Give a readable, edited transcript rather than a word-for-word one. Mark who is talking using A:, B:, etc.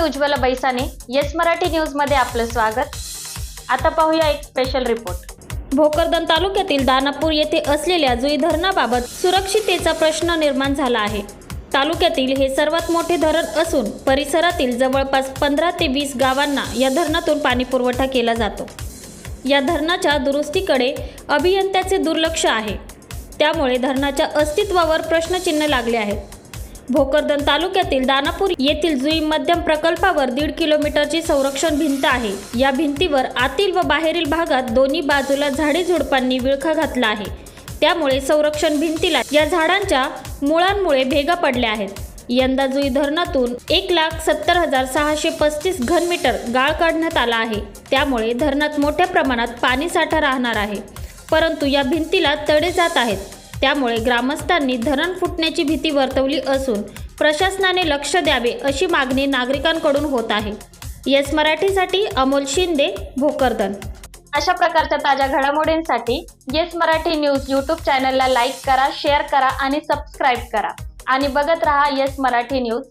A: Ujjwala बैसाने yes Marathi news मध्ये आपलं स्वागत। आता पाहूया एक स्पेशल रिपोर्ट।
B: भोकरदन तालुक्यातील दानापूर येथे असलेल्या जुई धरणाबाबत सुरक्षिततेचा प्रश्न निर्माण झाला आहे। तालुक्यातील हे सर्वात मोठे धरण असून परिसरातील जवळपास 15 ते 20 गावांना या धरणातून पाणी पुरवठा केला जातो। या धरणाच्या दुरुस्तीकडे अभियंत्याचे दुर्लक्ष आहे, त्यामुळे धरणाच्या अस्तित्वावर प्रश्नचिन्ह लागले आहे। भोकरदन तालुक्यातील दानापूर येथील जुई मध्यम प्रकल्पावर 1.5 किलोमीटरची संरक्षण भिंत आहे। या भिंतीवर आतील व बाहेरील भागात दोन्ही बाजूला झाडे झुडपांनी विळखा घातला आहे, त्यामुळे संरक्षण भिंतीला या झाडांच्या मुळांमुळे भेगा पडल्या आहेत। यंदा जुई धरणातून 1,70,635 घनमीटर गाळ काढण्यात आला आहे, त्यामुळे धरणात मोठ्या प्रमाणात पाणी साठा राहणार आहे। परंतु या भिंतीला तडे जात आहेत, त्यामुळे ग्रामस्थांनी धरण फुटण्याची भीती वर्तवली असून प्रशासनाने लक्ष द्यावे अशी मागणी नागरिकांकडून होत आहे। येस मराठीसाठी अमोल शिंदे, भोकरदन।
A: अशा प्रकारच्या ताज्या घडामोडींसाठी येस मराठी न्यूज यूट्यूब चॅनलला लाईक करा, शेअर करा आणि सबस्क्राईब करा आणि बघत रहा येस मराठी न्यूज।